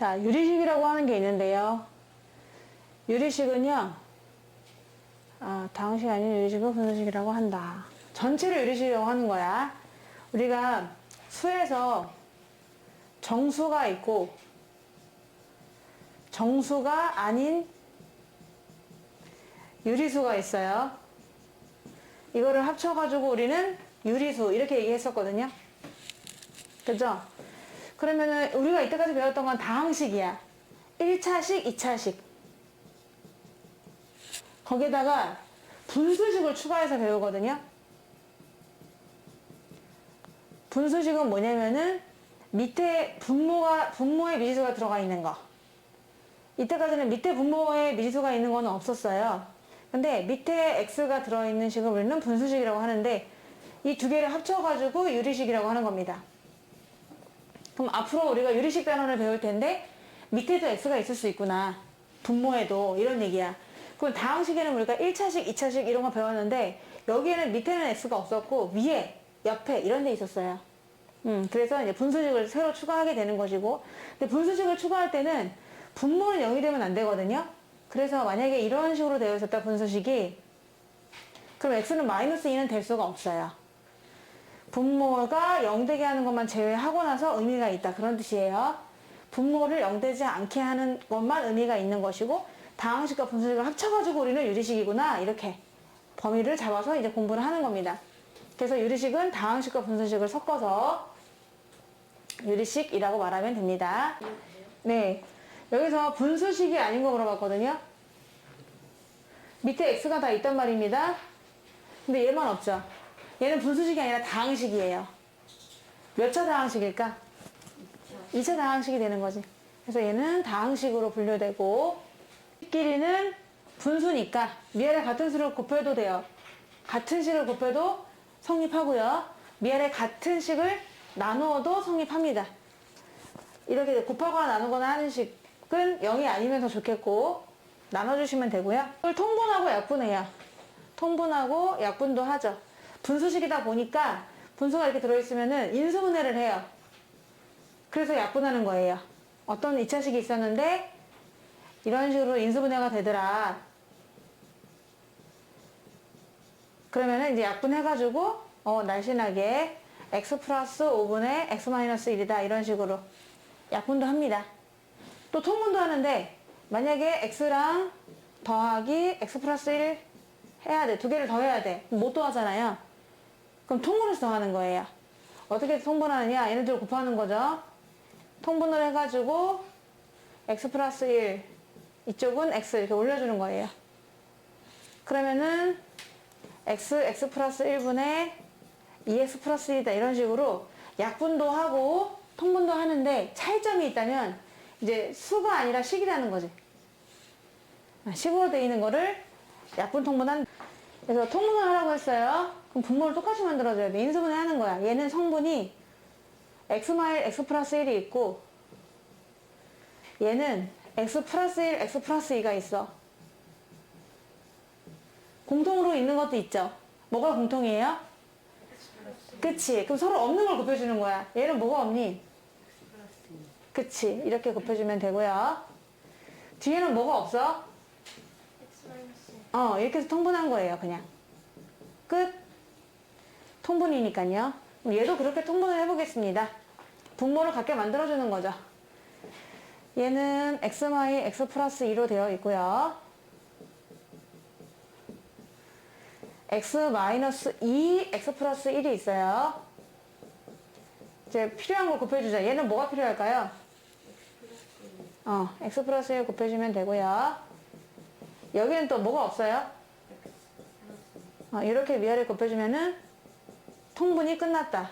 자, 유리식이라고 하는 게 있는데요. 유리식은요, 다항식 아닌 유리식을 분수식이라고 한다. 전체를 유리식이라고 하는 거야. 우리가 수에서 정수가 있고 정수가 아닌 유리수가 있어요. 이거를 합쳐가지고 우리는 유리수 이렇게 얘기했었거든요. 그죠? 그러면은 우리가 이때까지 배웠던 건 다항식이야. 1차식, 2차식. 거기에다가 분수식을 추가해서 배우거든요. 분수식은 뭐냐면은 밑에 분모에 미지수가 들어가 있는 거. 이때까지는 밑에 분모에 미지수가 있는 거는 없었어요. 근데 밑에 x가 들어있는 식을 우리는 분수식이라고 하는데 이 두 개를 합쳐가지고 유리식이라고 하는 겁니다. 그럼 앞으로 우리가 유리식 단원을 배울 텐데 밑에도 x가 있을 수 있구나. 분모에도 이런 얘기야. 그럼 다항식에는 우리가 1차식, 2차식 이런 거 배웠는데 여기에는 밑에는 x가 없었고 위에, 옆에 이런 데 있었어요. 그래서 이제 분수식을 새로 추가하게 되는 것이고, 근데 분수식을 추가할 때는 분모는 0이 되면 안 되거든요. 그래서 만약에 이런 식으로 되어 있었다 분수식이, 그럼 x는 마이너스 2는 될 수가 없어요. 분모가 0 되게 하는 것만 제외하고 나서 의미가 있다, 그런 뜻이에요. 분모를 0 되지 않게 하는 것만 의미가 있는 것이고, 다항식과 분수식을 합쳐가지고 우리는 유리식이구나, 이렇게 범위를 잡아서 이제 공부를 하는 겁니다. 그래서 유리식은 다항식과 분수식을 섞어서 유리식이라고 말하면 됩니다. 네, 여기서 분수식이 아닌 거 물어봤거든요. 밑에 x가 다 있단 말입니다. 근데 얘만 없죠. 얘는 분수식이 아니라 다항식이에요. 몇 차 다항식일까? 2차 다항식이 되는 거지. 그래서 얘는 다항식으로 분류되고, 끼리는 분수니까 위아래 같은 수를 곱해도 돼요. 같은 식을 곱해도 성립하고요. 위아래 같은 식을 나누어도 성립합니다. 이렇게 곱하거나 나누거나 하는 식은 0이 아니면 더 좋겠고 나눠주시면 되고요. 이걸 통분하고 약분해요. 통분하고 약분도 하죠. 분수식이다 보니까 분수가 이렇게 들어있으면은 인수분해를 해요. 그래서 약분하는 거예요. 어떤 2차식이 있었는데 이런 식으로 인수분해가 되더라. 그러면은 이제 약분해가지고 날씬하게 x 플러스 5분의 x 마이너스 1이다 이런 식으로 약분도 합니다. 또 통분도 하는데 만약에 x랑 더하기 x 플러스 1 해야 돼. 두 개를 더해야 돼. 못 더하잖아요. 그럼 통분해서 더하는 거예요. 어떻게 통분하느냐? 얘네들 곱하는 거죠. 통분을 해가지고 x 플러스 1 이쪽은 x 이렇게 올려주는 거예요. 그러면은 x 플러스 1분의 2x 플러스 1이다 이런 식으로 약분도 하고 통분도 하는데 차이점이 있다면 이제 수가 아니라 식이라는 거지. 식으로 되어 있는 거를 약분 통분한. 그래서 통분을 하라고 했어요. 그럼 분모를 똑같이 만들어줘야 돼. 인수분해 하는 거야. 얘는 성분이 x 플러스 1이 있고 얘는 x 플러스 1, x 플러스 2가 있어. 공통으로 있는 것도 있죠. 뭐가 공통이에요? 그치. 그럼 서로 없는 걸 곱해주는 거야. 얘는 뭐가 없니? 그치. 이렇게 곱해주면 되고요. 뒤에는 뭐가 없어? 이렇게 해서 통분한 거예요. 그냥. 끝. 통분이니까요. 얘도 그렇게 통분을 해보겠습니다. 분모를 같게 만들어주는 거죠. 얘는 x 플러스 2로 되어 있고요. x 마이너스 2, x 플러스 1이 있어요. 이제 필요한 걸 곱해주자. 얘는 뭐가 필요할까요? x 플러스 1 곱해주면 되고요. 여기는 또 뭐가 없어요? 이렇게 위아래 곱해주면은 통분이 끝났다.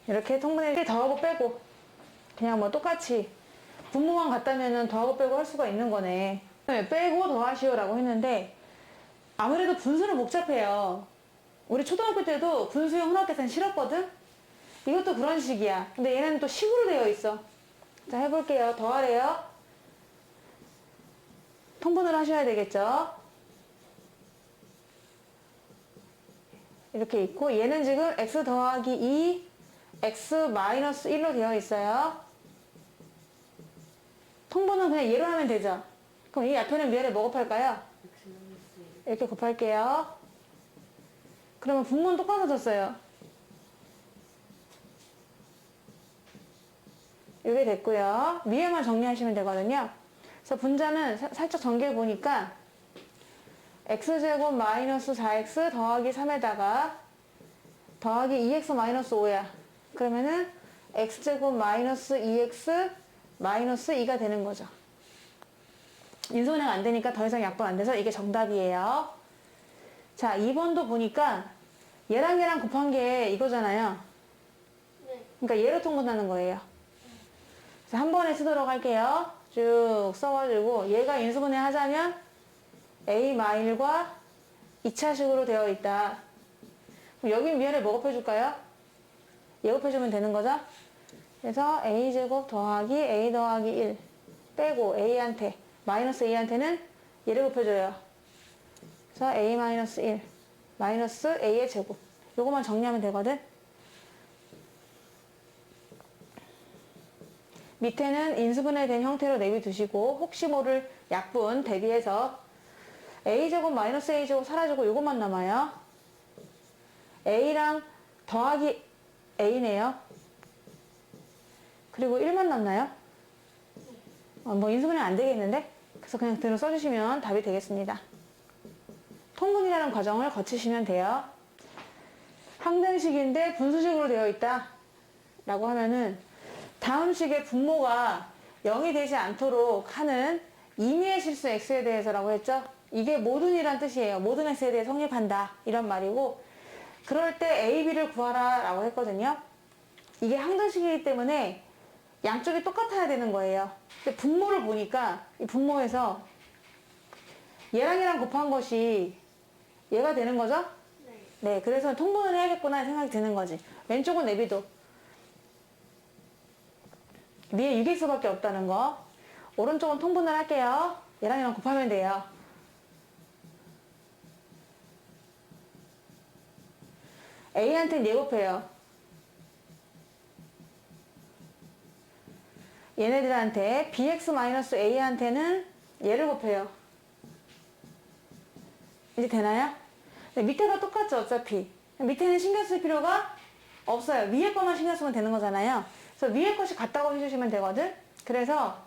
이렇게 통분을 더하고 빼고 그냥 뭐 똑같이 분모만 같다면은 더하고 빼고 할 수가 있는 거네. 빼고 더하시오라고 했는데 아무래도 분수는 복잡해요. 우리 초등학교 때도 분수형 혼합계산 싫었거든? 이것도 그런 식이야. 근데 얘는 또 식으로 되어 있어. 자, 해볼게요. 더하래요. 통분을 하셔야 되겠죠? 이렇게 있고 얘는 지금 x 더하기 2, x 마이너스 1로 되어 있어요. 통분은 그냥 얘로 하면 되죠. 그럼 이 앞에는 위아래 뭐 곱할까요? 이렇게 곱할게요. 그러면 분모는 똑같아졌어요. 이게 됐고요. 위에만 정리하시면 되거든요. 그래서 분자는 살짝 전개해 보니까 x제곱 마이너스 4x 더하기 3에다가 더하기 2x 마이너스 5야. 그러면은 x제곱 마이너스 2x 마이너스 2가 되는 거죠. 인수분해가 안 되니까 더 이상 약분 안 돼서 이게 정답이에요. 자, 2번도 보니까 얘랑 얘랑 곱한 게 이거잖아요. 그러니까 얘로 통분하는 거예요. 그래서 한 번에 쓰도록 할게요. 쭉 써가지고 얘가 인수분해 하자면 a 마일과 2차식으로 되어 있다. 그럼 여긴 위아래 뭐 곱해줄까요? 얘 곱해주면 되는 거죠? 그래서 a제곱 더하기 a 더하기 1 빼고 a한테 마이너스 a한테는 얘를 곱해줘요. 그래서 a 마이너스 1 마이너스 a의 제곱. 요거만 정리하면 되거든. 밑에는 인수분해된 형태로 내비두시고 혹시 모를 약분 대비해서 a제곱 마이너스 a제곱 사라지고 요것만 남아요. a랑 더하기 a네요. 그리고 1만 남나요? 뭐 인수분해 안 되겠는데? 그래서 그냥 그대로 써주시면 답이 되겠습니다. 통분이라는 과정을 거치시면 돼요. 항등식인데 분수식으로 되어 있다 라고 하면은 다음 식의 분모가 0이 되지 않도록 하는 임의의 실수 x에 대해서라고 했죠. 이게 모든이란 뜻이에요. 모든 x에 대해 성립한다 이런 말이고, 그럴 때 a, b를 구하라 라고 했거든요. 이게 항등식이기 때문에 양쪽이 똑같아야 되는 거예요. 근데 분모를 보니까 이 분모에서 얘랑 얘랑 곱한 것이 얘가 되는 거죠? 네, 그래서 통분을 해야겠구나 생각이 드는 거지. 왼쪽은 내비도 위에 6x밖에 없다는 거. 오른쪽은 통분을 할게요. 얘랑 얘랑 곱하면 돼요. a한테는 얘 곱해요. 얘네들한테 bx-a한테는 얘를 곱해요. 이제 되나요? 네, 밑에가 똑같죠 어차피. 밑에는 신경 쓸 필요가 없어요. 위에 거만 신경 쓰면 되는 거잖아요. 그래서 위에 것이 같다고 해주시면 되거든. 그래서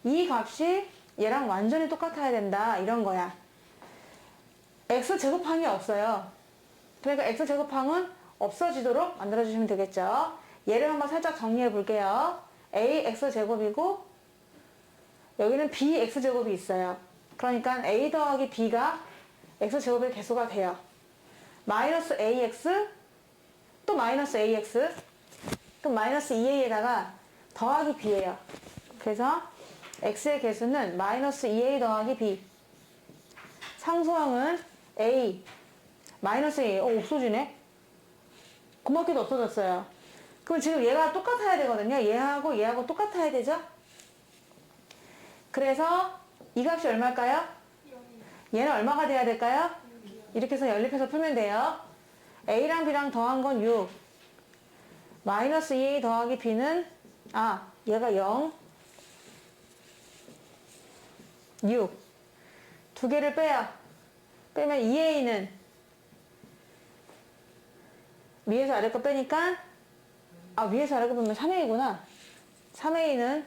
이 값이 얘랑 완전히 똑같아야 된다 이런 거야. x제곱항이 없어요. 그러니까 x제곱항은 없어지도록 만들어주시면 되겠죠. 얘를 한번 살짝 정리해 볼게요. ax제곱이고 여기는 bx제곱이 있어요. 그러니까 a 더하기 b가 x제곱의 개수가 돼요. 마이너스 ax 또 마이너스 ax 그럼 마이너스 2a에다가 더하기 b예요. 그래서 x의 개수는 마이너스 2a 더하기 b. 상수항은 a 마이너스 a. 없어지네. 고맙게도 없어졌어요. 그럼 지금 얘가 똑같아야 되거든요. 얘하고 똑같아야 되죠? 그래서 이 값이 얼마일까요? 얘는 얼마가 돼야 될까요? 이렇게 해서 연립해서 풀면 돼요. a랑 b랑 더한 건 6. 마이너스 2a 더하기 b는 얘가 0. 6. 두 개를 빼요. 빼면 2a는 위에서 아래 거 빼니까 위에서 아래 거 빼면 3a구나. 3a는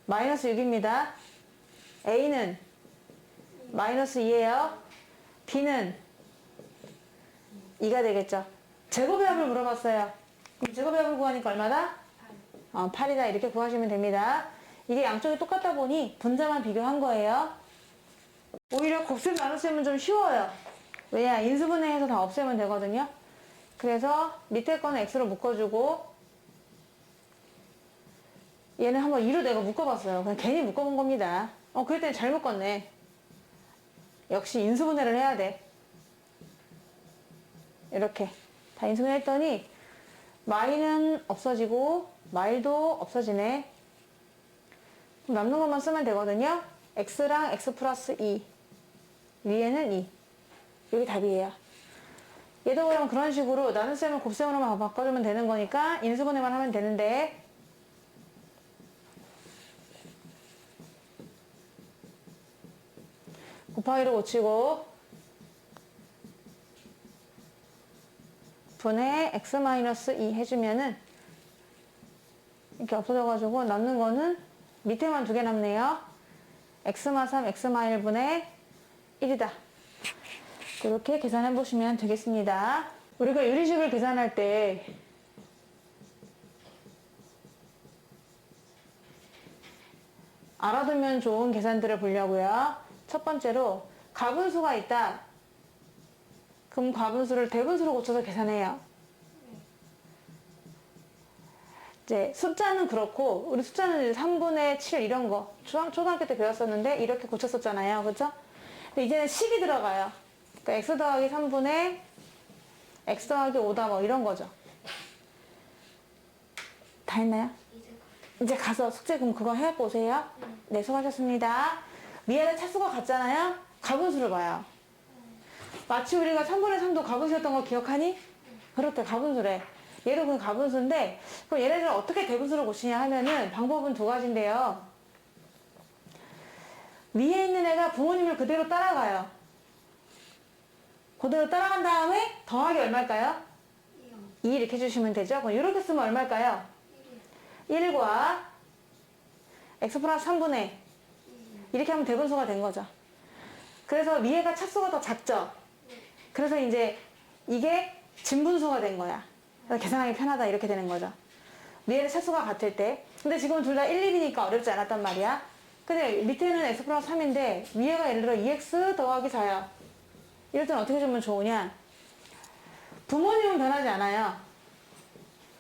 마이너스 6입니다. a는 마이너스 2예요. b는 2가 되겠죠. 제곱의 합을 물어봤어요. 그럼 제곱의 합을 구하니까 얼마다? 8이다. 이렇게 구하시면 됩니다. 이게 양쪽이 똑같다 보니 분자만 비교한 거예요. 오히려 곱셈 나눗셈은 좀 쉬워요. 왜냐? 인수분해해서 다 없애면 되거든요. 그래서 밑에 거는 x로 묶어주고 얘는 한번 2로 내가 묶어봤어요. 그냥 괜히 묶어본 겁니다. 그랬더니 잘 묶었네. 역시 인수분해를 해야 돼. 이렇게 다 인수분해 했더니 마이는 없어지고 마일도 없어지네. 그럼 남는 것만 쓰면 되거든요. x랑 x 플러스 2 위에는 2. 여기 답이에요. 얘도 그럼 그런 식으로 나눗셈을 곱셈으로만 바꿔주면 되는 거니까 인수분해만 하면 되는데 곱하기로 고치고 분의 x-2 해주면은 이렇게 없어져가지고 남는 거는 밑에만 2개 남네요. x-3, x-1 분의 1이다. 이렇게 계산해 보시면 되겠습니다. 우리가 유리식을 계산할 때 알아두면 좋은 계산들을 보려고요. 첫 번째로 가분수가 있다. 그럼 가분수를 대분수로 고쳐서 계산해요. 이제 숫자는 그렇고 우리 숫자는 3분의 7 이런 거 초등학교 때 배웠었는데 이렇게 고쳤었잖아요. 그죠? 근데 이제는 식이 들어가요. 그러니까 x 더하기 3분의 x 더하기 5다 뭐 이런 거죠. 다 했나요? 이제 가서 숙제 그럼 그거 해갖고 오세요. 네, 수고하셨습니다. 위에다 차수가 같잖아요. 가분수를 봐요. 마치 우리가 3분의 3도 가분수였던 거 기억하니? 그렇대, 가분수래. 얘도 그냥 가분수인데 그럼 얘네들 어떻게 대분수를 고치냐 하면은 방법은 2가지인데요. 위에 있는 애가 부모님을 그대로 따라가요. 그대로 따라간 다음에 더하기 얼마일까요? 2 이렇게 해주시면 되죠. 그럼 이렇게 쓰면 얼마일까요? 1과 x 플러스 3분의 이렇게 하면 대분수가 된 거죠. 그래서 위에가 차수가 더 작죠. 그래서 이제 이게 진분수가 된 거야. 그래서 계산하기 편하다 이렇게 되는 거죠. 위에는 차수가 같을 때. 근데 지금 둘 다 1, 1이니까 어렵지 않았단 말이야. 근데 밑에는 x 플러스 3인데 위에가 예를 들어 2x 더하기 4야. 이럴 땐 어떻게 주면 좋으냐? 부모님은 변하지 않아요.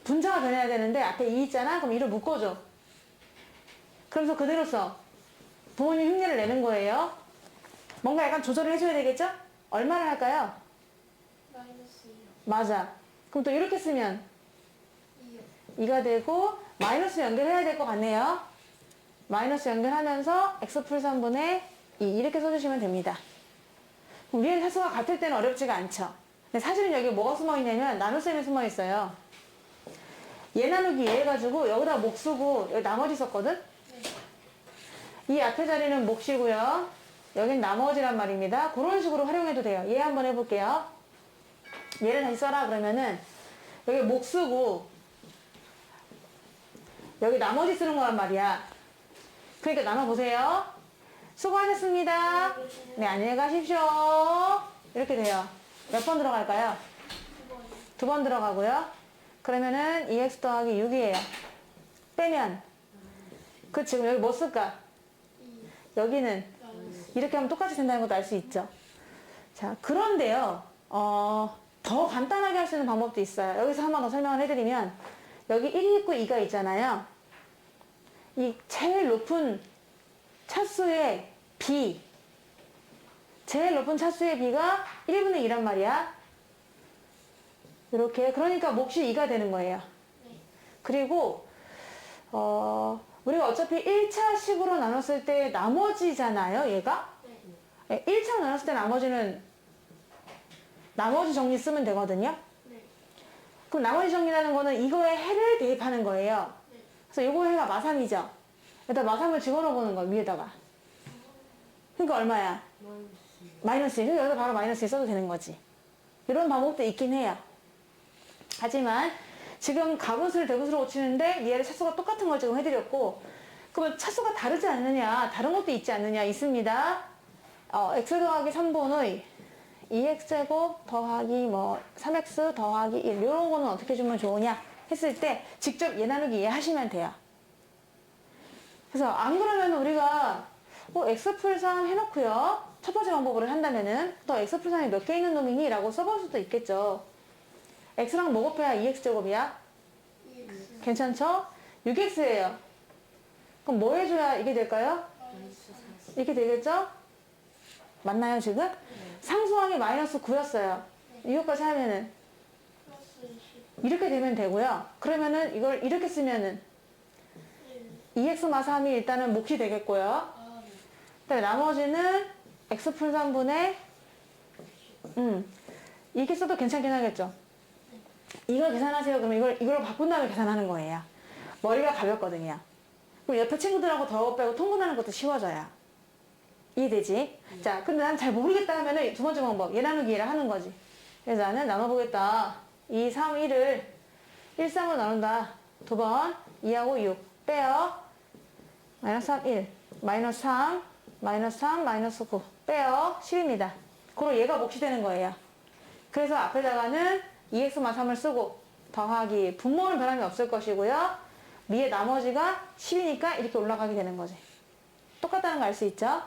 분자가 변해야 되는데 앞에 2 있잖아? 그럼 2를 묶어줘. 그러면서 그대로 써. 부모님 흉내를 내는 거예요. 뭔가 약간 조절을 해줘야 되겠죠? 얼마를 할까요? 마이너스 2요. 맞아. 그럼 또 이렇게 쓰면 2요. 2가 되고 마이너스 연결해야 될 것 같네요. 마이너스 연결하면서 x 플러스 3분의 2 이렇게 써주시면 됩니다. 위에 차수가 같을 때는 어렵지가 않죠. 근데 사실은 여기 뭐가 숨어 있냐면 나눗셈이 숨어 있어요. 얘 나누기 얘 해가지고 여기다 목 쓰고 여기 나머지 썼거든? 이 앞에 자리는 몫이고요. 여긴 나머지란 말입니다. 그런 식으로 활용해도 돼요. 얘 한번 해볼게요. 얘를 다시 써라 그러면은 여기 목 쓰고 여기 나머지 쓰는 거란 말이야. 그러니까 나눠보세요. 수고하셨습니다. 네, 안녕히 가십시오. 이렇게 돼요. 몇 번 들어갈까요? 2번 들어가고요. 그러면은 2x 더하기 6이에요. 빼면 그 지금 여기 뭐 쓸까? 여기는 이렇게 하면 똑같이 된다는 것도 알 수 있죠. 자, 그런데요. 더 간단하게 할 수 있는 방법도 있어요. 여기서 한 번 더 설명을 해드리면 여기 1이 있고 2가 있잖아요. 이 제일 높은 차수의 b 제일 높은 차수의 b가 1분의 2란 말이야. 이렇게 그러니까 몫이 2가 되는 거예요. 그리고 우리가 어차피 1차식으로 나눴을 때 나머지잖아요, 얘가? 네. 1차로 나눴을 때 나머지는 나머지 정리 쓰면 되거든요. 네. 그럼 나머지 정리라는 거는 이거에 해를 대입하는 거예요. 네. 그래서 요거 해가 마삼이죠. 여기다 마삼을 집어넣어 보는 거 위에다가. 그러니까 얼마야? 마이너스 1. 여기다 바로 마이너스 1 써도 되는 거지. 이런 방법도 있긴 해요. 하지만 지금 가분수를 대분수로 고치는데 얘를 차수가 똑같은 걸 지금 해드렸고, 그러면 차수가 다르지 않느냐, 다른 것도 있지 않느냐, 있습니다. x 더하기 3분의 2x제곱 더하기 3x 더하기 1 이런 거는 어떻게 주면 좋으냐 했을 때 직접 얘 나누기 얘 하시면 돼요. 그래서 안 그러면 우리가 x 플 3 해놓고요. 첫 번째 방법으로 한다면은 또 x 플 3이 몇 개 있는 놈이니? 라고 써볼 수도 있겠죠. x랑 뭐 곱해야 2x제곱이야? 2x. 괜찮죠? 6x예요. 그럼 뭐 해줘야 이게 될까요? 마이너스 4. 이렇게 되겠죠? 맞나요 지금? 상수항이 마이너스 9였어요. 이것까지 하면은 플러스 20. 이렇게 되면 되고요. 그러면은 이걸 이렇게 쓰면은 2x 마 3이 일단은 몫이 되겠고요. 아, 네. 그다음에 나머지는 x 풀 3분의 이렇게 써도 괜찮긴 하겠죠. 이걸 계산하세요. 그러면 이걸 바꾼 다음에 계산하는 거예요. 머리가 가볍거든요. 그럼 옆에 친구들하고 더 빼고 통분하는 것도 쉬워져요. 이해되지? 자, 근데 난 잘 모르겠다 하면은 두 번째 방법, 얘 나누기 얘를 하는 거지. 그래서 나는 나눠보겠다. 2, 3, 1을 1, 3으로 나눈다. 두 번, 2하고 6 빼요. 마이너스 3, 1. 마이너스 3, 마이너스 3, 마이너스 9 빼요. 10입니다. 그럼 얘가 몫이 되는 거예요. 그래서 앞에다가는 2x-3을 쓰고 더하기 분모는 변함이 없을 것이고요. 위에 나머지가 10이니까 이렇게 올라가게 되는 거지. 똑같다는 거 알 수 있죠?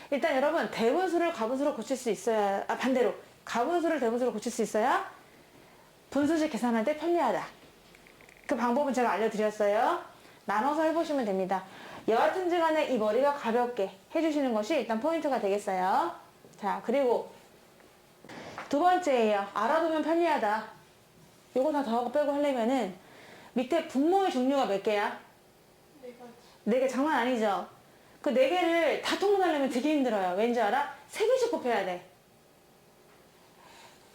일단 여러분 대분수를 가분수로 고칠 수 있어야, 반대로 가분수를 대분수로 고칠 수 있어야 분수식 계산할 때 편리하다. 그 방법은 제가 알려드렸어요. 나눠서 해보시면 됩니다. 여하튼지 간에 이 머리가 가볍게 해주시는 것이 일단 포인트가 되겠어요. 자, 그리고 두 번째예요. 알아두면 편리하다. 요거 다 더하고 빼고 하려면은 밑에 분모의 종류가 몇 개야? 네 가지. 4개 장난 아니죠? 그 4개를 다 통분하려면 되게 힘들어요. 왠지 알아? 3개씩 곱해야 돼.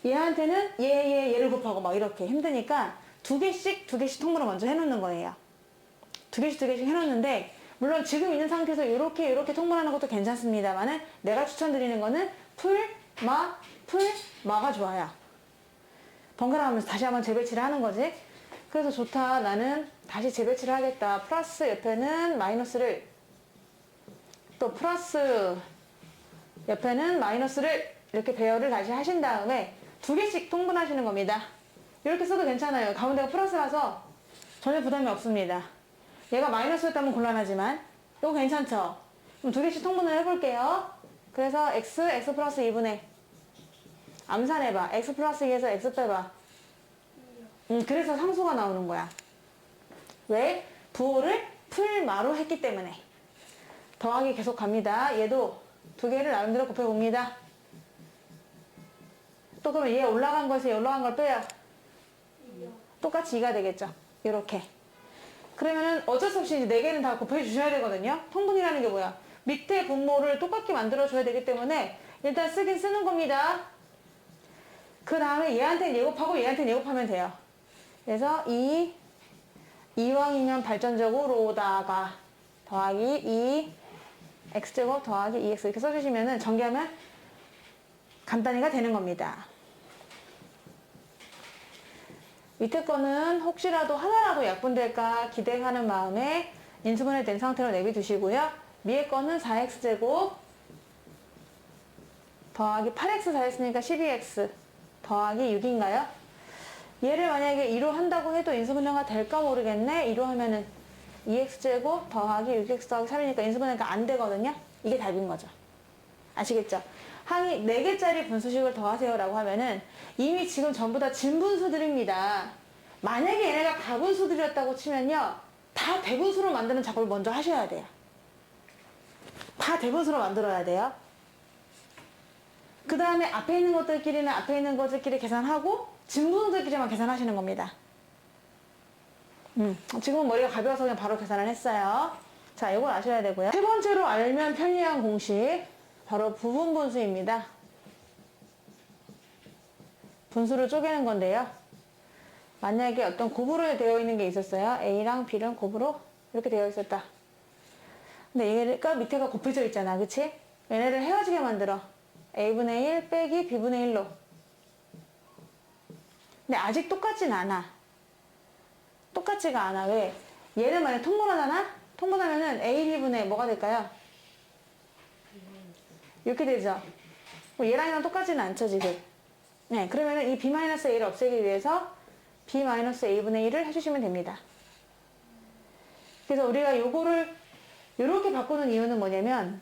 얘한테는 얘를 곱하고 막 이렇게 힘드니까 2개씩 통분을 먼저 해놓는 거예요. 2개씩 해놓는데 물론 지금 있는 상태에서 이렇게 통분하는 것도 괜찮습니다만은 내가 추천드리는 거는 풀마가 좋아요. 번갈아 가면서 다시 한번 재배치를 하는 거지. 그래서 좋다. 나는 다시 재배치를 하겠다. 플러스 옆에는 마이너스를, 또 플러스 옆에는 마이너스를 이렇게 배열을 다시 하신 다음에 2개씩 통분하시는 겁니다. 이렇게 써도 괜찮아요. 가운데가 플러스라서 전혀 부담이 없습니다. 얘가 마이너스였다면 곤란하지만 이거 괜찮죠? 그럼 2개씩 통분을 해볼게요. 그래서 x 플러스 2분의 암산해봐. x 플러스 2에서 x 빼봐. 그래서 상수가 나오는 거야. 왜? 부호를 풀마로 했기 때문에. 더하기 계속 갑니다. 얘도 2개를 나름대로 곱해봅니다. 또 그럼 얘 올라간 것에 올라간 걸 빼요. 똑같이 2가 되겠죠. 이렇게. 그러면은 어쩔 수 없이 이제 4개는 다 곱해주셔야 되거든요. 통분이라는 게 뭐야? 밑에 분모를 똑같게 만들어줘야 되기 때문에 일단 쓰긴 쓰는 겁니다. 그 다음에 얘한테는 예곱하고 얘한테는 예곱하면 돼요. 그래서 이왕이면 발전적으로다가 더하기 2x제곱 더하기 2x 이렇게 써주시면은 전개하면 간단히가 되는 겁니다. 밑에 거는 혹시라도 하나라도 약분될까 기대하는 마음에 인수분해 된 상태로 내비두시고요. 위에 거는 4x제곱 더하기 8x 4했으니까 12x 더하기 6인가요? 얘를 만약에 2로 한다고 해도 인수분해가 될까 모르겠네. 2로 하면은 2x제곱 더하기 6x 더하기 3이니까 인수분해가 안 되거든요. 이게 답인 거죠. 아시겠죠? 항이 4개짜리 분수식을 더하세요 라고 하면은 이미 지금 전부 다 진분수들입니다. 만약에 얘네가 가분수들이었다고 치면요, 다 대분수로 만드는 작업을 먼저 하셔야 돼요. 다 대분수로 만들어야 돼요. 그 다음에 앞에 있는 것들끼리는 앞에 있는 것들끼리 계산하고 진분수들끼리만 계산하시는 겁니다. 지금은 머리가 가벼워서 그냥 바로 계산을 했어요. 자, 이걸 아셔야 되고요. 세 번째로 알면 편리한 공식, 바로 부분분수입니다. 분수를 쪼개는 건데요. 만약에 어떤 곱으로 되어 있는 게 있었어요. A랑 B랑 곱으로 이렇게 되어 있었다. 근데 얘가 밑에가 곱해져 있잖아. 그치? 얘네를 헤어지게 만들어. A분의 1 빼기 B분의 1로. 근데 아직 똑같진 않아. 똑같지가 않아. 왜? 얘를 만약에 통분하잖아? 통분하면은 A, B분의 뭐가 될까요? 이렇게 되죠. 얘랑 이랑 똑같지는 않죠, 지금. 네, 그러면은 이 B-A를 없애기 위해서 B-A분의 1을 해주시면 됩니다. 그래서 우리가 요거를 요렇게 바꾸는 이유는 뭐냐면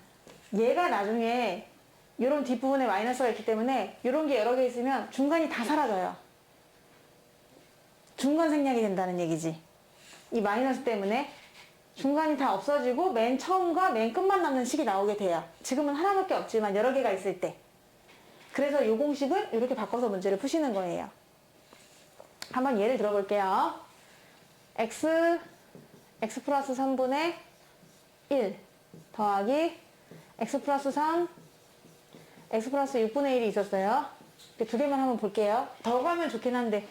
얘가 나중에 요런 뒷부분에 마이너스가 있기 때문에 요런 게 여러 개 있으면 중간이 다 사라져요. 중간 생략이 된다는 얘기지. 이 마이너스 때문에 중간이 다 없어지고 맨 처음과 맨 끝만 남는 식이 나오게 돼요. 지금은 하나밖에 없지만 여러 개가 있을 때. 그래서 이 공식을 이렇게 바꿔서 문제를 푸시는 거예요. 한번 예를 들어볼게요. x 플러스 3분의 1 더하기 x 플러스 3 x 플러스 6분의 1이 있었어요. 두 개만 한번 볼게요. 더 가면 좋긴 한데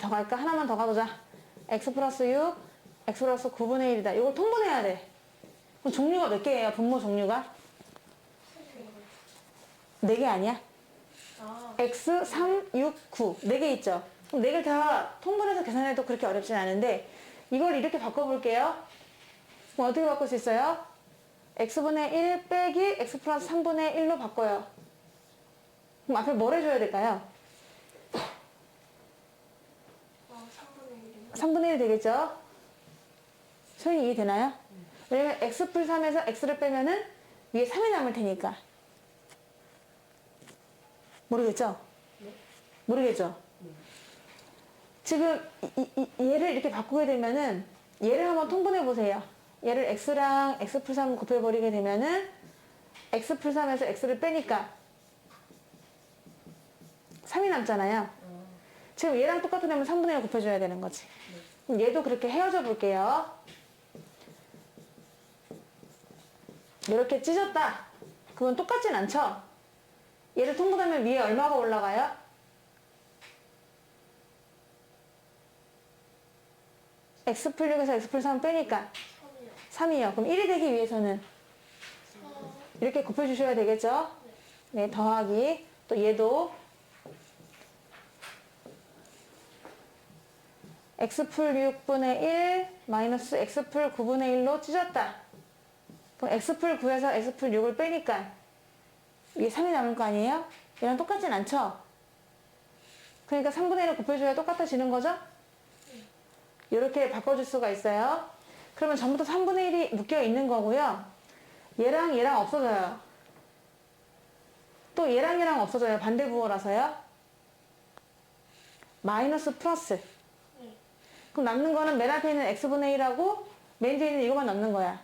더 갈까? 하나만 더 가보자. x 플러스 6 x 플러스 9분의 1이다. 이걸 통분해야 돼. 그럼 종류가 몇 개예요? 분모 종류가? 4개 아니야? 아, x, 3, 6, 9. 4개 있죠? 그럼 4개를 다 통분해서 계산해도 그렇게 어렵진 않은데 이걸 이렇게 바꿔볼게요. 그럼 어떻게 바꿀 수 있어요? x분의 1 빼기 x 플러스 3분의 1로 바꿔요. 그럼 앞에 뭘 해줘야 될까요? 3분의 1이요? 3분의 1 되겠죠? 소연이 이해되나요? 왜냐면 x 풀 3에서 x를 빼면은 위에 3이 남을 테니까. 모르겠죠? 모르겠죠? 지금 얘를 이렇게 바꾸게 되면은 얘를 한번 통분해 보세요. 얘를 x랑 x 풀 3 곱해버리게 되면은 x 풀 3에서 x를 빼니까 3이 남잖아요. 지금 얘랑 똑같으려면 3분의 1 곱해줘야 되는 거지. 그럼 얘도 그렇게 헤어져 볼게요. 이렇게 찢었다. 그건 똑같진 않죠? 얘를 통분하면 위에 얼마가 올라가요? x 풀 6에서 x 풀 3 빼니까 3이요. 3이요. 그럼 1이 되기 위해서는 4. 이렇게 곱해주셔야 되겠죠? 네, 더하기. 또 얘도 x풀 6분의 1 마이너스 x풀 9분의 1로 찢었다. 그럼 x풀 9에서 x풀 6을 빼니까 이게 3이 남을 거 아니에요? 얘랑 똑같진 않죠? 그러니까 3분의 1을 곱해줘야 똑같아지는 거죠? 이렇게 바꿔줄 수가 있어요. 그러면 전부 다 3분의 1이 묶여 있는 거고요. 얘랑 얘랑 없어져요. 또 얘랑 얘랑 없어져요. 반대 부호라서요. 마이너스 플러스. 네. 그럼 남는 거는 맨 앞에 있는 x분의 1하고 맨 뒤에 있는 이것만 남는 거야.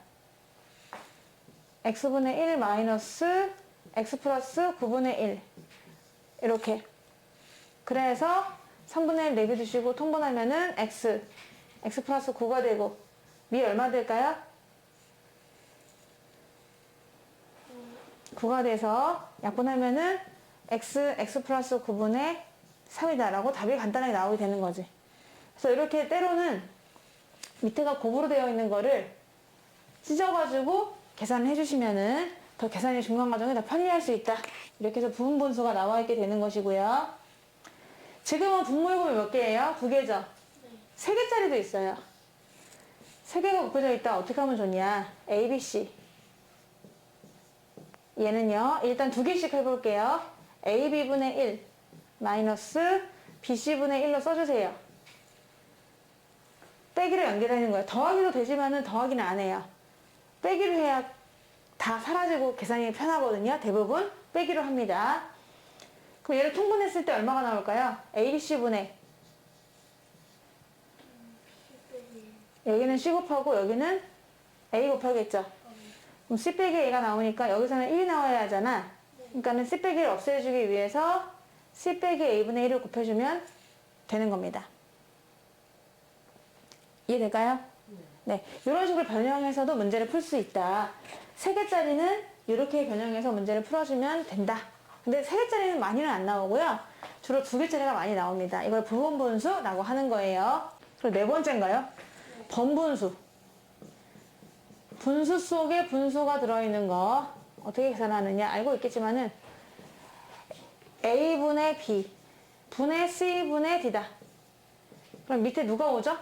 x분의 1 마이너스 x 플러스 9분의 1 이렇게. 그래서 3분의 1 내비두시고 통분하면은 x 플러스 9가 되고 위에 얼마 될까요? 9가 돼서 약분하면은 x 플러스 9분의 3이다 라고 답이 간단하게 나오게 되는 거지. 그래서 이렇게 때로는 밑에가 곱으로 되어 있는 거를 찢어가지고 계산을 해주시면은 더 계산이 중간 과정에 더 편리할 수 있다. 이렇게 해서 부분 분수가 나와 있게 되는 것이고요. 지금은 분모일곱이 몇 개예요? 2개죠? 3개짜리도 있어요. 3개가 곱해져 있다. 어떻게 하면 좋냐? A, B, C. 얘는요, 일단 2개씩 해볼게요. A, B분의 1 마이너스 B, C분의 1로 써주세요. 빼기로 연결하는 거예요. 더하기도 되지만은 더하기는 안 해요. 빼기로 해야 다 사라지고 계산이 편하거든요. 대부분 빼기로 합니다. 그럼 얘를 통분했을 때 얼마가 나올까요? A, B, C분의 여기는 C 곱하고 여기는 A 곱하겠죠. 그럼 C 빼기 A가 나오니까 여기서는 1이 나와야 하잖아. 그러니까는 C 빼기를 없애주기 위해서 C 빼기 A분의 1을 곱해주면 되는 겁니다. 이해될까요? 네. 이런 식으로 변형해서도 문제를 풀 수 있다. 3개짜리는 이렇게 변형해서 문제를 풀어주면 된다. 근데 3개짜리는 많이는 안 나오고요. 주로 2개짜리가 많이 나옵니다. 이걸 부분분수라고 하는 거예요. 그리고 4번째인가요? 번분수. 분수 속에 분수가 들어있는 거 어떻게 계산하느냐 알고 있겠지만은 A분의 B 분의 C분의 D다. 그럼 밑에 누가 오죠?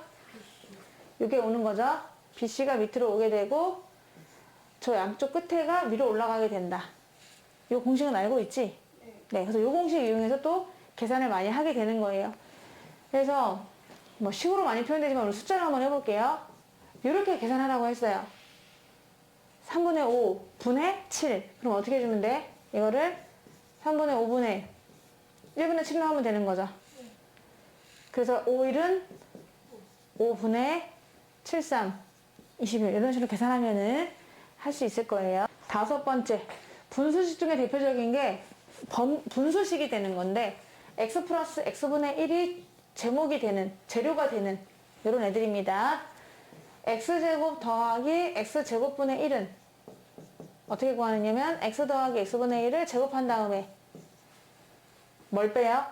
이게 오는 거죠. BC가 밑으로 오게 되고 저 양쪽 끝에가 위로 올라가게 된다. 이 공식은 알고 있지? 네. 그래서 이 공식 이용해서 또 계산을 많이 하게 되는 거예요. 그래서 뭐 식으로 많이 표현되지만 오늘 숫자로 한번 해볼게요. 이렇게 계산하라고 했어요. 3분의 5 분의 7. 그럼 어떻게 해주면 돼? 이거를 3분의 5분의 1분의 7로 하면 되는 거죠. 그래서 5일은 5분의 73, 21 이런 식으로 계산하면은 할 수 있을 거예요. 5번째 분수식 중에 대표적인 게 분수식이 되는 건데 x 플러스 x분의 1이 제목이 되는 재료가 되는 이런 애들입니다. x제곱 더하기 x제곱분의 1은 어떻게 구하느냐면 x 더하기 x분의 1을 제곱한 다음에 뭘 빼요?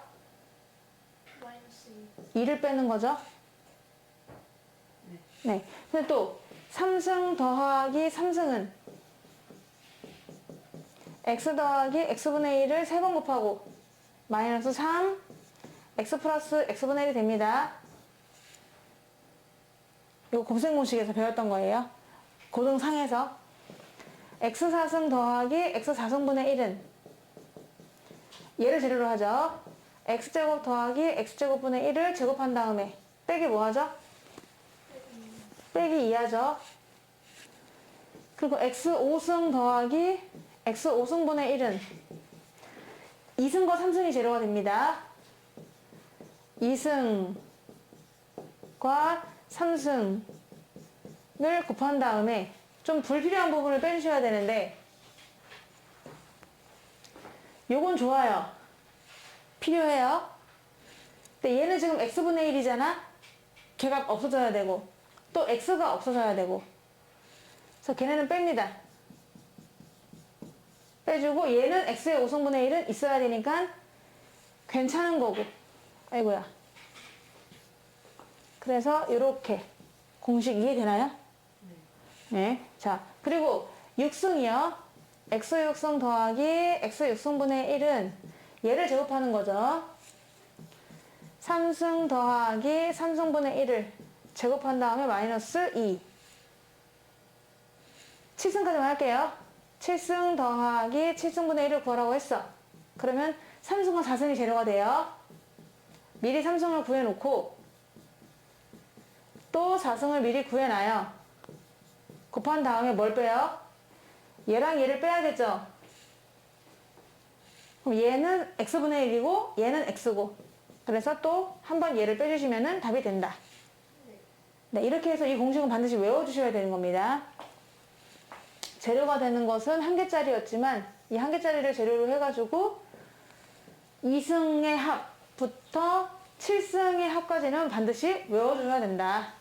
마이너스 2를 빼는 거죠. 네. 근데 또 3승 더하기 3승은 x 더하기 x분의 1을 3번 곱하고 마이너스 3 x 플러스 x분의 1이 됩니다. 이거 곱셈 공식에서 배웠던 거예요. 고등상에서 x4승 더하기 x4승분의 1은 얘를 재료로 하죠. x제곱 더하기 x제곱분의 1을 제곱한 다음에 빼기 뭐 하죠? 빼기 2하죠. 그리고 x5승 더하기 x5승분의 1은 2승과 3승이 재료가 됩니다. 2승과 3승을 곱한 다음에 좀 불필요한 부분을 빼주셔야 되는데 요건 좋아요. 필요해요. 근데 얘는 지금 x분의 1이잖아. 걔가 없어져야 되고 또 x가 없어져야 되고 그래서 걔네는 뺍니다. 빼주고 얘는 x의 5승분의 1은 있어야 되니까 괜찮은 거고 아이고야. 그래서 이렇게 공식 이해되나요? 네. 자, 그리고 6승이요. x6승 더하기 x6승분의 1은 얘를 제곱하는 거죠. 3승 더하기 3승분의 1을 제곱한 다음에 마이너스 2. 7승까지만 할게요. 7승 더하기 7승분의 1을 구하라고 했어. 그러면 3승과 4승이 재료가 돼요. 미리 3승을 구해놓고 또 4승을 미리 구해놔요. 곱한 다음에 뭘 빼요? 얘랑 얘를 빼야겠죠? 그럼 얘는 x분의 1이고 얘는 x고 그래서 또 한 번 얘를 빼주시면 답이 된다. 네, 이렇게 해서 이 공식은 반드시 외워주셔야 되는 겁니다. 재료가 되는 것은 한 개짜리였지만 이 한 개짜리를 재료로 해가지고 2승의 합부터 7승의 합까지는 반드시 외워줘야 된다.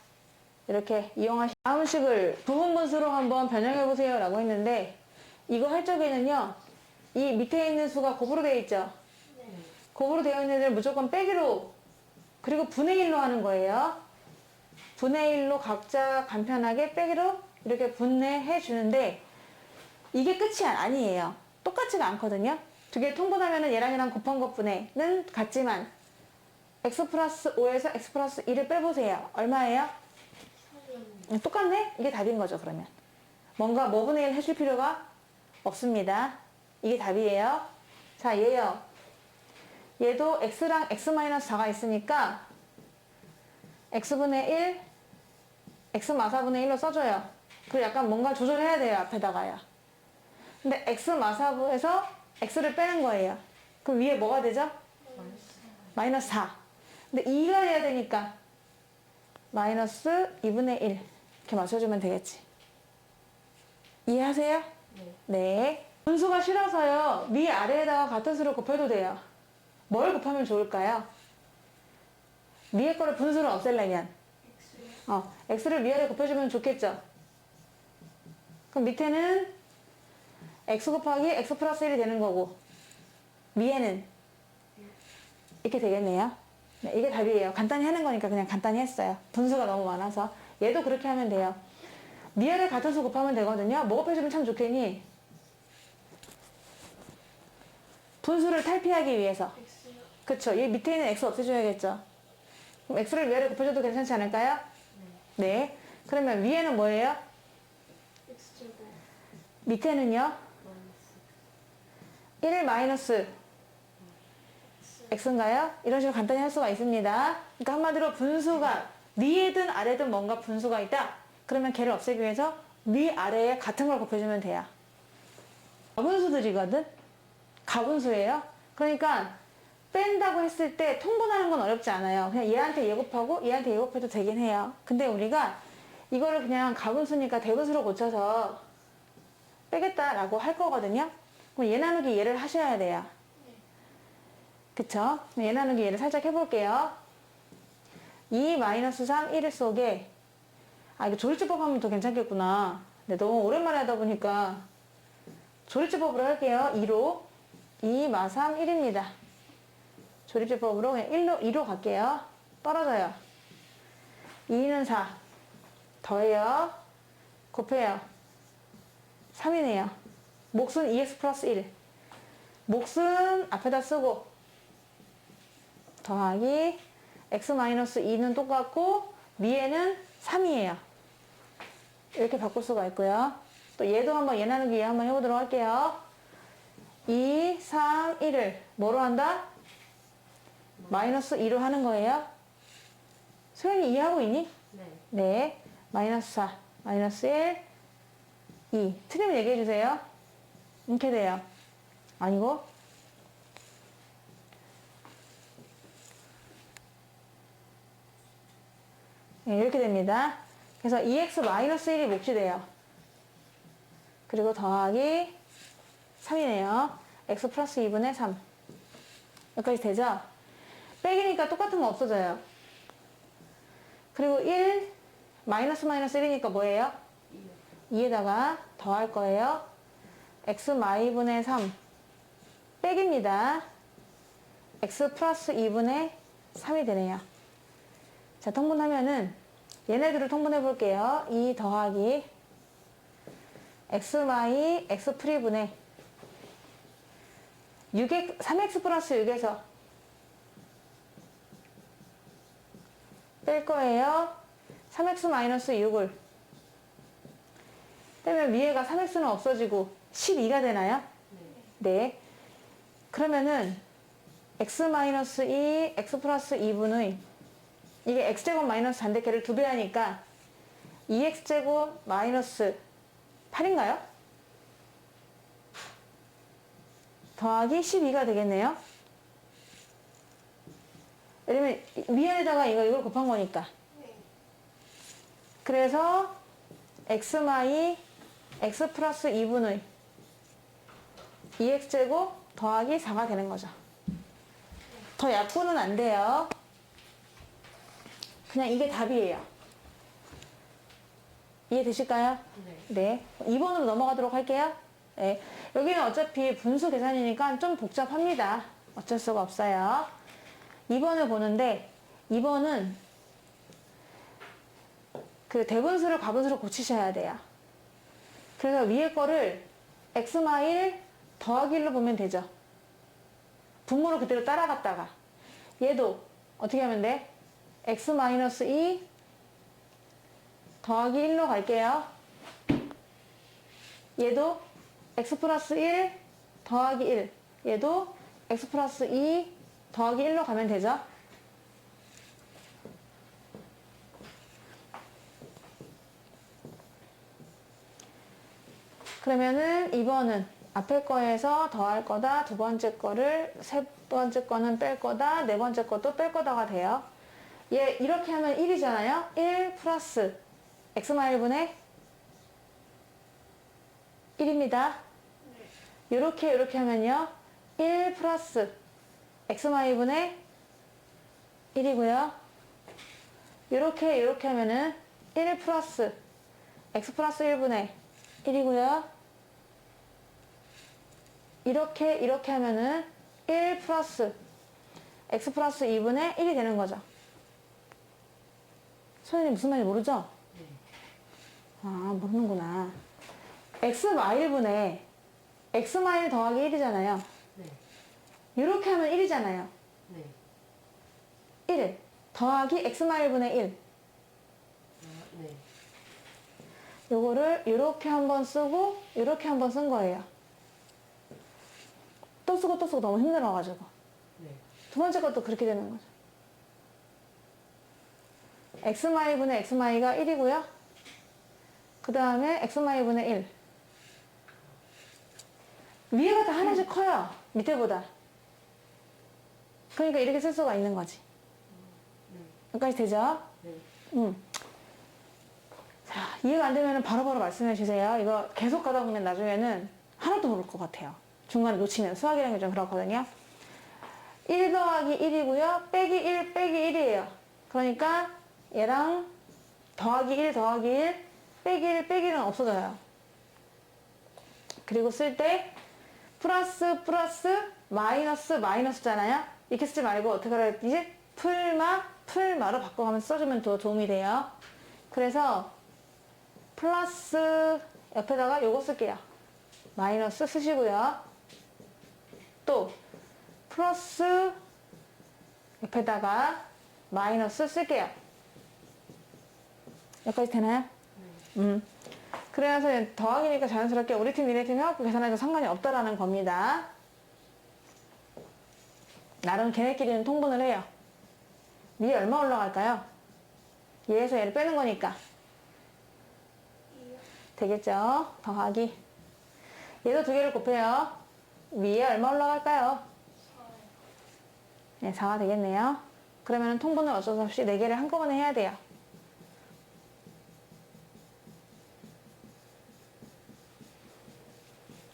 이렇게 다음 식을 부분분수로 한번 변형해보세요 라고 했는데 이거 할 적에는요 이 밑에 있는 수가 곱으로 되어 있죠. 곱으로 되어 있는 애들 무조건 빼기로 그리고 분의 1로 하는 거예요. 분의 1로 각자 간편하게 빼기로 이렇게 분해해 주는데 이게 끝이 아니에요. 똑같지가 않거든요. 두 개 통분하면 얘랑 얘랑 곱한 것분해는 같지만 x 플러스 5에서 x 플러스 2를 빼보세요. 얼마예요? 똑같네? 이게 답인 거죠, 그러면. 뭔가 뭐분의 1 해줄 필요가 없습니다. 이게 답이에요. 자, 얘요. 얘도 x랑 x-4가 있으니까 x분의 1, x마사분의 1로 써줘요. 그리고 약간 뭔가 조절해야 돼요, 앞에다가요. 근데 x마사부에서 x를 빼는 거예요. 그럼 위에 뭐가 되죠? 마이너스 4. 근데 2가 돼야 되니까 마이너스 2분의 1 이렇게 맞춰주면 되겠지. 이해하세요? 네. 분수가 싫어서요. 위아래에다가 같은 수를 곱해도 돼요. 뭘 곱하면 좋을까요? 위에 거를 분수를 없애려면 x를 위아래 곱해주면 좋겠죠. 그럼 밑에는 x 곱하기 x 플러스 1이 되는 거고 위에는 이렇게 되겠네요. 네, 이게 답이에요. 간단히 하는 거니까 그냥 간단히 했어요. 분수가 너무 많아서 얘도 그렇게 하면 돼요. 위아래 같은 수 곱하면 되거든요. 뭐 곱해주면 참 좋겠니? 분수를 탈피하기 위해서. 그쵸. 얘 밑에 있는 x 없애줘야겠죠. 그럼 x를 위아래 곱해줘도 괜찮지 않을까요? 네. 그러면 위에는 뭐예요? 밑에는요? 1 마이너스 x인가요? 이런 식으로 간단히 할 수가 있습니다. 그러니까 한마디로 분수가 위에든 아래든 뭔가 분수가 있다. 그러면 걔를 없애기 위해서 위아래에 같은 걸 곱해주면 돼요. 가분수들이거든? 가분수예요. 그러니까 뺀다고 했을 때 통분하는 건 어렵지 않아요. 그냥 얘한테 얘 곱하고 얘한테 얘 곱해도 되긴 해요. 근데 우리가 이거를 그냥 가분수니까 대분수로 고쳐서 빼겠다라고 할 거거든요. 그럼 얘 나누기 얘를 하셔야 돼요. 그쵸? 얘 나누기 얘를 살짝 해볼게요. 2 마이너스 3 1 속에 이거 조리제법 하면 더 괜찮겠구나. 근데 너무 오랜만에 하다 보니까 조리제법으로 할게요. 2로 2 마 3 1입니다. 조리제법으로 그냥 2로 갈게요. 떨어져요. 2는 4 더해요. 곱해요. 3이네요. 몫은 2x 플러스 1. 몫은 앞에다 쓰고 더하기 x 마이너스 2는 똑같고 위에는 3이에요. 이렇게 바꿀 수가 있고요. 또 얘도 한번 얘 나누기 한번 해보도록 할게요. 2, 3, 1을 뭐로 한다? 마이너스 2로 하는 거예요. 소연이 이해하고 있니? 네. 네. 마이너스 4, 마이너스 1, 2. 틀리면 얘기해 주세요. 이렇게 돼요. 아니고 네, 이렇게 됩니다. 그래서 2x 마이너스 1이 몫이 돼요. 그리고 더하기 3이네요. x 플러스 2분의 3. 여기까지 되죠? 빼기니까 똑같은 거 없어져요. 그리고 1, 마이너스 1이니까 뭐예요? 2에다가 더할 거예요. x 마이분의 3 빼기입니다. x 플러스 2분의 3이 되네요. 자, 통분하면은 얘네들을 통분해 볼게요. 2 더하기 x 마이 x 프리분의 6x, 3x 플러스 6에서 뺄 거예요. 3x 마이너스 6을 빼면 위에가 3x는 없어지고 12가 되나요? 네. 그러면은 x 마이너스 2, x 플러스 2분의 이게 x제곱 마이너스 반대캐를 2배 하니까 2x제곱 마이너스 8인가요? 더하기 12가 되겠네요. 왜냐면 위에다가 이걸 곱한 거니까. 그래서 x 마이 x 플러스 2분의 2x제곱 더하기 4가 되는 거죠. 더 약분은 안 돼요. 그냥 이게 답이에요. 이해되실까요? 네. 2번으로 넘어가도록 할게요. 네. 여기는 어차피 분수 계산이니까 좀 복잡합니다. 어쩔 수가 없어요. 2번을 보는데 2번은 그 대분수를 과분수로 고치셔야 돼요. 그래서 위에 거를 x-1 더하기 1로 보면 되죠. 분모를 그대로 따라갔다가 얘도 어떻게 하면 돼? x-2 더하기 1로 갈게요. 얘도 x 플러스 1 더하기 1 얘도 x 플러스 2 더하기 1로 가면 되죠. 그러면은 2번은 앞에 거에서 더할 거다, 두 번째 거를 세 번째 거는 뺄 거다, 네 번째 것도 뺄 거다가 돼요. 얘 이렇게 하면 1이잖아요. 1 플러스 x-1분의 1입니다. 요렇게 하면요. 1 플러스 x-1분의 1이고요. 요렇게 하면은 1 플러스 x 플러스 1분의 1이고요. 이렇게 하면은 1 플러스 x 플러스 2분의 1이 되는 거죠. 소연이 무슨 말인지 모르죠? 네. 아, 모르는구나. x 마일분의 x 마일 더하기 1이잖아요. 네. 이렇게 하면 1이잖아요. 네. 1 더하기 x 마일분의 1. 네. 요거를 이렇게 한번 쓰고 이렇게 한번 쓴 거예요. 또 쓰고 너무 힘들어가지고. 네. 두 번째 것도 그렇게 되는 거죠. x마이분의 x마이가 1이고요. 그 다음에 x마이분의 1. 위에가 다 하나씩 커요. 밑에보다. 그러니까 이렇게 쓸 수가 있는 거지. 여기까지 되죠? 네. 자, 이해가 안 되면 바로바로 말씀해 주세요. 이거 계속 가다 보면 나중에는 하나도 모를 것 같아요. 중간에 놓치면 수학이라는 게 좀 그렇거든요. 1 더하기 1이고요. 빼기 1 빼기 1이에요. 그러니까 얘랑 더하기 1 더하기 1 빼기 1 빼기 1은 없어져요. 그리고 쓸 때 플러스 마이너스잖아요. 이렇게 쓰지 말고 어떻게 하라 했지? 풀마로 바꿔가면 써주면 더 도움이 돼요. 그래서 플러스 옆에다가 요거 쓸게요. 마이너스 쓰시고요. 또 플러스 옆에다가 마이너스 쓸게요. 여기까지 되나요? 그래서 더하기니까 자연스럽게 우리 팀 니네 팀 해갖고 계산해도 상관이 없다라는 겁니다. 나름 걔네끼리는 통분을 해요. 위에 얼마 올라갈까요? 얘에서 얘를 빼는 거니까 2요. 되겠죠? 더하기 얘도 두 개를 곱해요. 위에 얼마 올라갈까요? 4요. 네, 4가 되겠네요. 그러면 통분을 어쩔 수 없이 4개를 한꺼번에 해야 돼요.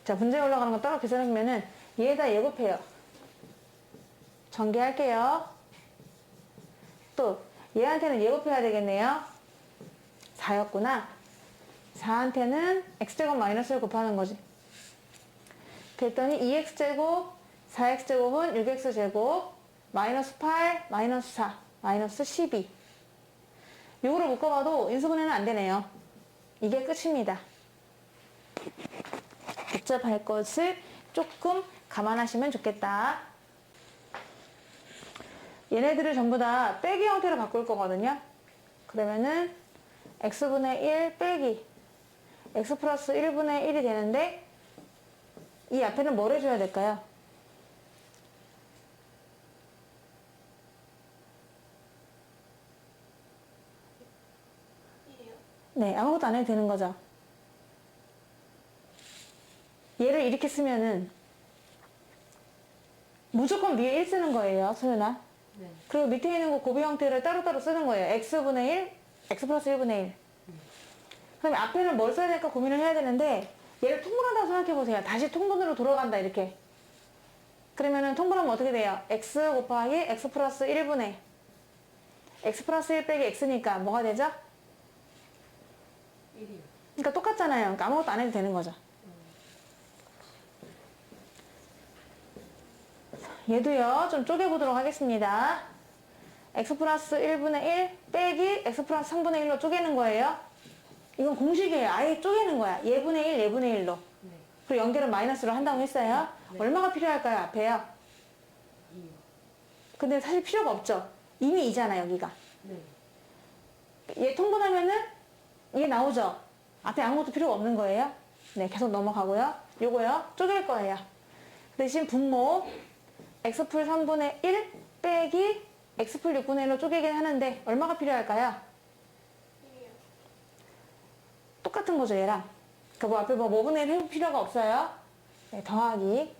자, 문제에 올라가는 거 따로 계산해보면은 얘에다 얘 곱해요. 전개할게요. 또 얘한테는 얘 곱해야 되겠네요. 4였구나. 4한테는 x제곱 마이너스를 곱하는 거지. 그랬더니 2x제곱 4x제곱은 6x제곱 마이너스 8 마이너스 4 마이너스 12 요거를 묶어봐도 인수분해는 안 되네요. 이게 끝입니다. 복잡할 것을 조금 감안하시면 좋겠다. 얘네들을 전부 다 빼기 형태로 바꿀 거거든요. 그러면은 x분의 1 빼기 x 플러스 1분의 1이 되는데 이 앞에는 뭘 해줘야 될까요? 1이요. 네, 아무것도 안 해도 되는 거죠. 얘를 이렇게 쓰면은 무조건 위에 1 쓰는 거예요, 소연아. 네. 그리고 밑에 있는 거 곱이 형태를 따로따로 쓰는 거예요. x분의 1, x 플러스 1분의 1. 그다음에 앞에는 뭘 써야 될까 고민을 해야 되는데 얘를 통분한다고 생각해 보세요. 다시 통분으로 돌아간다 이렇게. 그러면은 통분하면 어떻게 돼요? x 곱하기 x 플러스 1분의 x 플러스 1 빼기 x니까 뭐가 되죠? 1이요. 그러니까 똑같잖아요. 그러니까 아무것도 안 해도 되는 거죠. 얘도요, 좀 쪼개보도록 하겠습니다. x 플러스 1분의 1 빼기 x 플러스 3분의 1로 쪼개는 거예요. 이건 공식이에요. 아예 쪼개는 거야. 얘분의 1, 얘분의 1로. 네. 그리고 연결은 마이너스로 한다고 했어요. 네. 얼마가 필요할까요, 앞에요? 2요. 근데 사실 필요가 없죠. 이미 2잖아, 여기가. 네. 얘 통분하면은 얘 나오죠. 앞에 아무것도 필요가 없는 거예요. 네, 계속 넘어가고요. 요거요, 쪼갤 거예요. 대신 분모 x풀 3분의 1 빼기 x풀 6분의 1로 쪼개긴 하는데 얼마가 필요할까요? 1이요. 똑같은 거죠, 얘랑. 그러니까 뭐 앞에 뭐 5분의 1 해볼 필요가 없어요. 네, 더하기.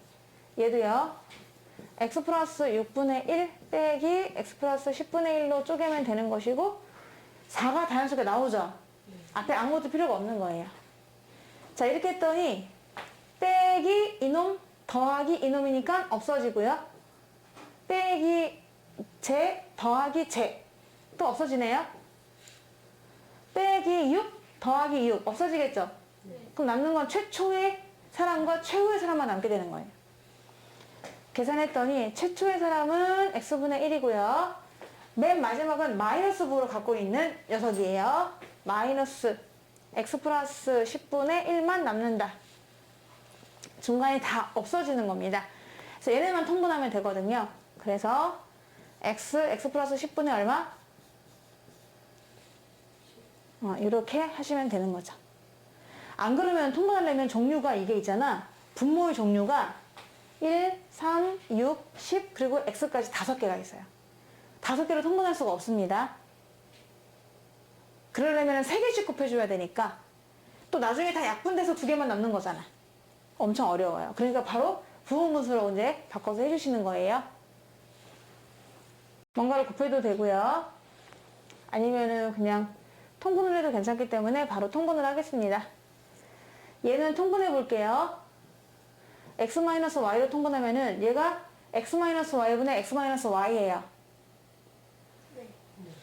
얘도요, x 플러스 6분의 1 빼기 x 플러스 10분의 1로 쪼개면 되는 것이고 4가 자연스럽게 나오죠. 앞에 아무것도 필요가 없는 거예요. 자, 이렇게 했더니 빼기 이놈 더하기 이놈이니까 없어지고요. 빼기 제 더하기 제 또 없어지네요. 빼기 6 더하기 6 없어지겠죠. 네. 그럼 남는 건 최초의 사람과 최후의 사람만 남게 되는 거예요. 계산했더니 최초의 사람은 x분의 1이고요. 맨 마지막은 마이너스 부호를 갖고 있는 녀석이에요. 마이너스 x 플러스 10분의 1만 남는다. 중간에 다 없어지는 겁니다. 그래서 얘네만 통분하면 되거든요. 그래서 x 플러스 10분의 얼마? 이렇게 하시면 되는 거죠. 안 그러면 통분하려면 종류가 이게 있잖아. 분모의 종류가 1, 3, 6, 10 그리고 x까지 5개가 있어요. 5개를 통분할 수가 없습니다. 그러려면 3개씩 곱해줘야 되니까 또 나중에 다 약분돼서 2개만 남는 거잖아. 엄청 어려워요. 그러니까 바로 부분분수로 이제 바꿔서 해주시는 거예요. 뭔가를 곱해도 되고요. 아니면은 그냥 통분을 해도 괜찮기 때문에 바로 통분을 하겠습니다. 얘는 통분해 볼게요. x-y로 통분하면은 얘가 x-y분의 x-y예요. 네.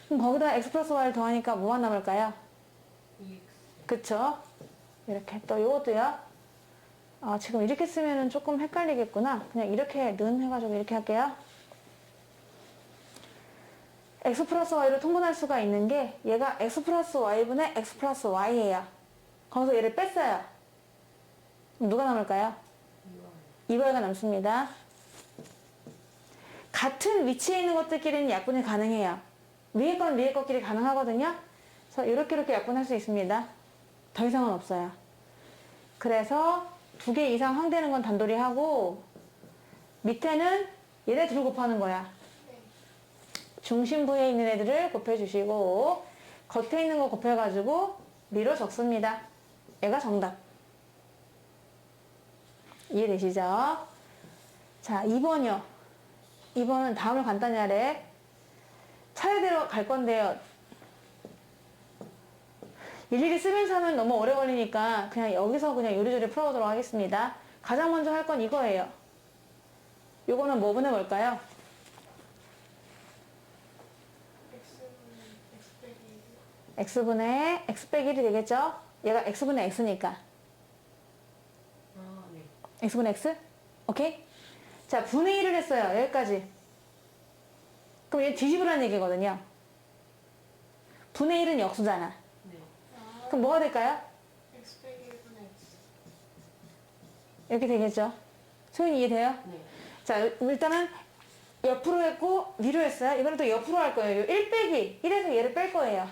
그럼 거기다 x 플러스 y를 더하니까 뭐만 남을까요? 2x. 그쵸? 이렇게 또 요것도요. 지금 이렇게 쓰면은 조금 헷갈리겠구나. 그냥 이렇게 는 해가지고 이렇게 할게요. x 플러스 y로 통분할 수가 있는 게 얘가 x 플러스 y분의 x 플러스 y예요. 거기서 얘를 뺐어요. 그럼 누가 남을까요? 2y가 남습니다. 같은 위치에 있는 것들끼리는 약분이 가능해요. 위에 건 위에 것끼리 가능하거든요. 그래서 이렇게 약분할 수 있습니다. 더 이상은 없어요. 그래서 2개 이상 항되는 건 단돌이 하고 밑에는 얘네 둘 곱하는 거야. 네. 중심부에 있는 애들을 곱해주시고 겉에 있는 거 곱해가지고 미로 적습니다. 얘가 정답. 이해되시죠? 자, 2번이요. 2번은 다음을 간단히 하래. 차례대로 갈 건데요. 일일이 쓰면서 하면 너무 오래 걸리니까 그냥 여기서 그냥 요리조리 풀어보도록 하겠습니다. 가장 먼저 할 건 이거예요. 요거는 뭐 분의 뭘까요? x분의 x 빼기 1이 되겠죠? 얘가 x분의 x니까. 아, 네. x분의 x? 오케이? 자, 분의 1을 했어요. 여기까지. 그럼 얘 뒤집으라는 얘기거든요. 분의 1은 역수잖아. 네. 그럼 뭐가 될까요? x 빼기 1분의 x. 이렇게 되겠죠? 소연이 이해돼요? 네. 자, 일단은 옆으로 했고 위로 했어요. 이번엔 또 옆으로 할 거예요. 1 빼기 1에서 얘를 뺄 거예요.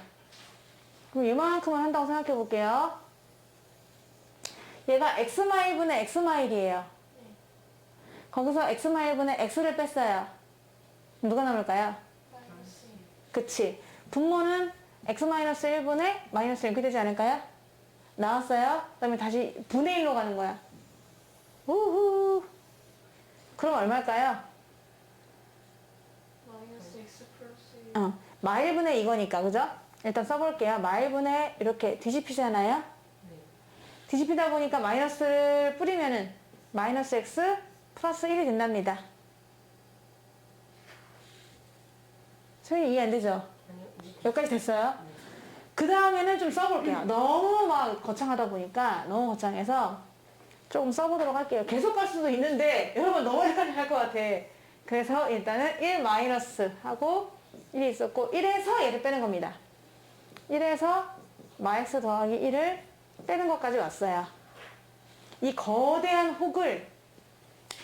그럼 이만큼만 한다고 생각해 볼게요. 얘가 x마일분의 x마일이에요. 네. 거기서 x마일분의 x를 뺐어요. 누가 남을까요? 마이너스 1. 그치. 분모는 x-1분의 마이너스 1 이렇게 되지 않을까요? 나왔어요? 그 다음에 다시 분의 1로 가는 거야. 우후. 그럼 얼마일까요? 마이너스 x 플러스 1. 마일분의 이거니까, 그죠? 일단 써볼게요. 마일분의 이렇게 뒤집히잖아요? 네. 뒤집히다 보니까 마이너스를 뿌리면은 마이너스 x 플러스 1이 된답니다. 소연이 이해 안 되죠? 아니요. 네. 여기까지 됐어요? 그 다음에는 좀 써볼게요. 너무 막 거창하다 보니까 너무 거창해서 조금 써보도록 할게요. 계속 갈 수도 있는데 여러분 너무 헷갈려 할 것 같아. 그래서 일단은 1 마이너스 하고 1이 있었고 1에서 얘를 빼는 겁니다. 1에서 마x 더하기 1을 빼는 것까지 왔어요. 이 거대한 혹을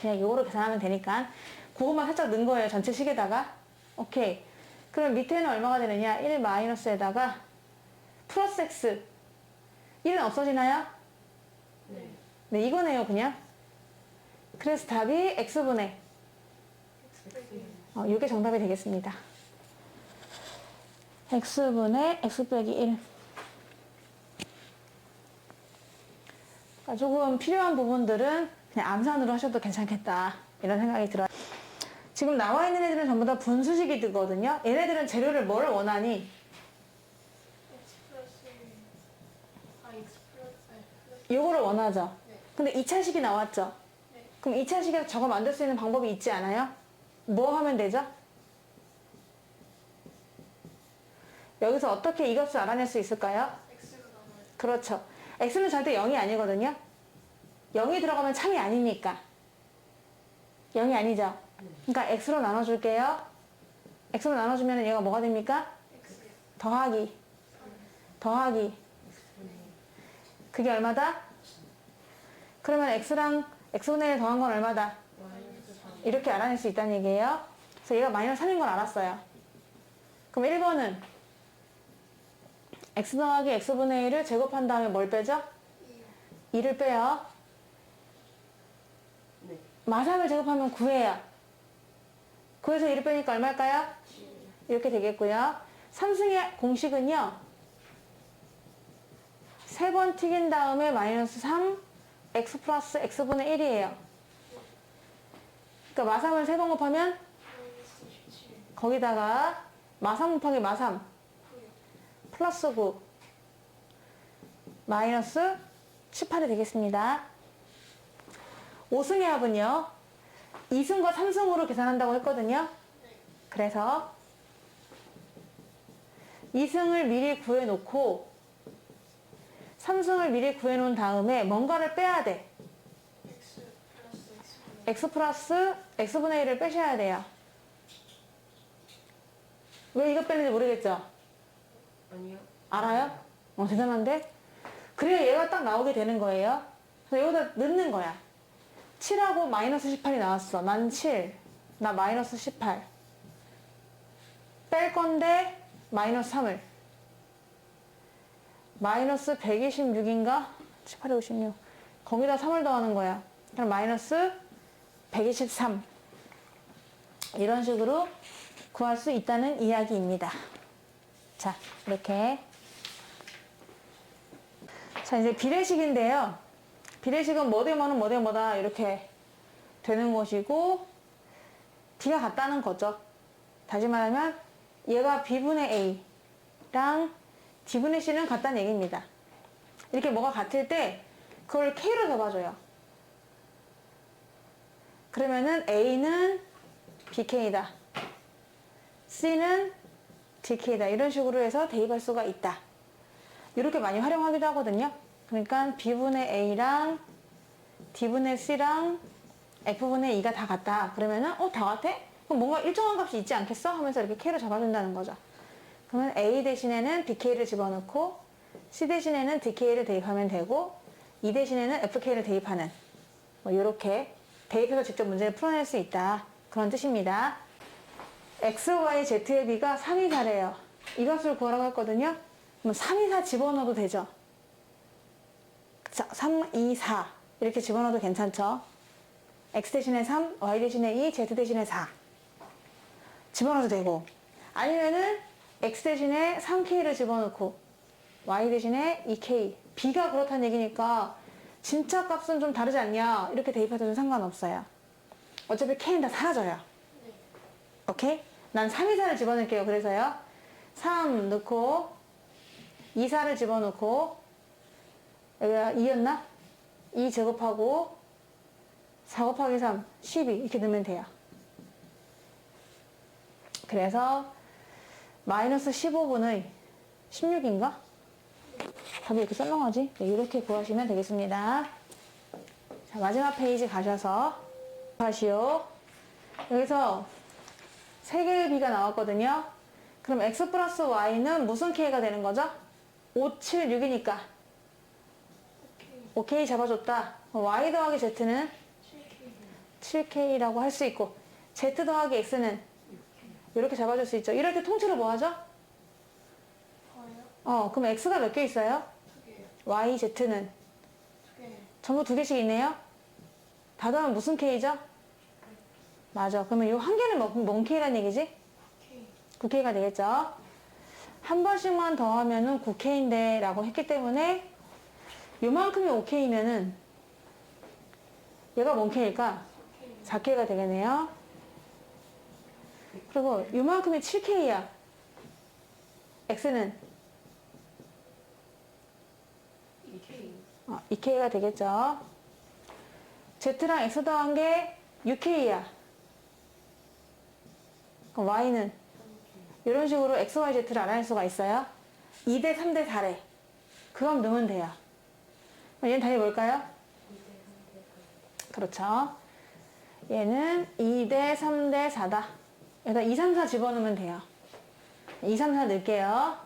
그냥 이거로 계산하면 되니까 그것만 살짝 넣은 거예요. 전체 식에다가. 오케이. 그럼 밑에는 얼마가 되느냐? 1 마이너스에다가 플러스 x 1은 없어지나요? 네. 네, 이거네요, 그냥. 그래서 답이 x분의 x 빼기 이게 정답이 되겠습니다. x분의 x 빼기 1. 그러니까 조금 필요한 부분들은 그냥 암산으로 하셔도 괜찮겠다. 이런 생각이 들어요. 지금 나와 있는 애들은 전부 다 분수식이 되거든요. 얘네들은 재료를 뭘 원하니? x 플러스 1. x 플러스 요거를 원하죠. 네. 근데 2차식이 나왔죠. 네. 그럼 2차식에서 저거 만들 수 있는 방법이 있지 않아요? 뭐 하면 되죠? 여기서 어떻게 이 값을 알아낼 수 있을까요? x가 남아요. 그렇죠. x는 절대 0이 아니거든요. 0이 들어가면 참이 아니니까. 0이 아니죠. 그러니까 x로 나눠줄게요. x로 나눠주면 얘가 뭐가 됩니까? x요. 더하기. 더하기. 그게 얼마다? 그러면 x랑 x분의 1 더한 건 얼마다? 마이너스 3. 이렇게 알아낼 수 있다는 얘기예요. 그래서 얘가 마이너스 3인 걸 알았어요. 그럼 1번은 x 더하기 x분의 1을 제곱한 다음에 뭘 빼죠? 2요. 2를 빼요. 네. 마삼을 제곱하면 9예요. 9에서 1을 빼니까 얼마일까요? 이렇게 되겠고요. 삼승의 공식은요. 3번 튀긴 다음에 마이너스 3 x 플러스 x분의 1이에요. 그러니까 마삼을 3번 곱하면 마이너스 17. 거기다가 마삼 곱하기 마삼 9요. 플러스 9 마이너스 18이 되겠습니다. 5승의 합은요. 2승과 3승으로 계산한다고 했거든요. 네. 그래서 2승을 미리 구해놓고 3승을 미리 구해놓은 다음에 뭔가를 빼야 돼. x 플러스 x분의 x 플러스 x분의 1을 빼셔야 돼요. 왜 이거 빼는지 모르겠죠? 아니요. 알아요? 대단한데? 그래야 얘가 딱 나오게 되는 거예요. 그래서 여기다 넣는 거야. 7하고 마이너스 18이 나왔어. 난 7. 나 마이너스 18. 뺄 건데 마이너스 3을. 마이너스 126인가? 18에 56. 거기다 3을 더하는 거야. 그럼 마이너스 123. 이런 식으로 구할 수 있다는 이야기입니다. 자, 이렇게. 자, 이제 비례식인데요. 비례식은 뭐 대 뭐는 뭐 대 뭐다 이렇게 되는 것이고 D가 같다는 거죠. 다시 말하면 얘가 B분의 A랑 D분의 C는 같다는 얘기입니다. 이렇게 뭐가 같을 때 그걸 K로 잡아줘요. 그러면은 A는 BK다. C는 DK다. 이런 식으로 해서 대입할 수가 있다. 이렇게 많이 활용하기도 하거든요. 그러니까 B분의 A랑 D분의 C랑 F분의 E가 다 같다. 그러면은 다 같아? 그럼 뭔가 일정한 값이 있지 않겠어? 하면서 이렇게 K로 잡아준다는 거죠. 그러면 A 대신에는 BK를 집어넣고 C 대신에는 DK를 대입하면 되고 E 대신에는 FK를 대입하는 뭐 이렇게 대입해서 직접 문제를 풀어낼 수 있다. 그런 뜻입니다. X, Y, Z의 B가 3, 2, 4래요. 이 값을 구하라고 했거든요. 그럼 3, 2, 4 집어넣어도 되죠. 자, 3, 2, 4 이렇게 집어넣어도 괜찮죠. X 대신에 3, Y 대신에 2, Z 대신에 4 집어넣어도 되고 아니면은 X 대신에 3K를 집어넣고 Y 대신에 2K B가 그렇다는 얘기니까 진짜 값은 좀 다르지 않냐 이렇게 대입해도 상관없어요. 어차피 K는 다 사라져요. 오케이? 난 3, 2, 4를 집어넣을게요. 그래서요 3 넣고 2, 4를 집어넣고 여기가 2였나? 2 제곱하고 4 곱하기 3, 12 이렇게 넣으면 돼요. 그래서 마이너스 15분의 16인가? 답이 이렇게 썰렁하지? 네, 이렇게 구하시면 되겠습니다. 자, 마지막 페이지 가셔서 하시오. 여기서 3개의 B가 나왔거든요. 그럼 X 플러스 Y는 무슨 K가 되는 거죠? 5, 7, 6이니까. 오케이 잡아줬다. Y 더하기 Z는 7K라고 할 수 있고 Z 더하기 X는 이렇게 잡아줄 수 있죠. 이럴 때 통째로 뭐 하죠? 그럼 X가 몇 개 있어요? 2개. Y, Z는 2개. 전부 2개씩 있네요. 다 더하면 무슨 K죠? 맞아. 그러면 이 한 개는 뭔 K란 얘기지? K. 9K가 되겠죠. 한 번씩만 더하면은 9K인데 라고 했기 때문에 요만큼이 5K면은 얘가 뭔 K일까? 4K가 되겠네요. 그리고 요만큼이 7K야. X는 2K. 2K가 되겠죠. Z랑 X 더한 게 6K야. 그럼 Y는 이런 식으로 X, Y, Z를 알아낼 수가 있어요. 2대 3대 4래. 그럼 넣으면 돼요. 그럼 얘는 답이 뭘까요? 그렇죠. 얘는 2대 3대 4다. 여기다 2, 3, 4 집어넣으면 돼요. 2, 3, 4 넣을게요.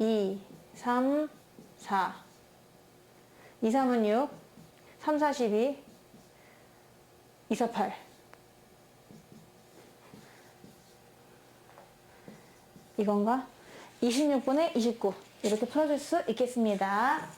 2, 3, 4. 2, 3은 6. 3, 4, 12. 2, 4, 8. 이건가? 26분의 29. 이렇게 풀어줄 수 있겠습니다.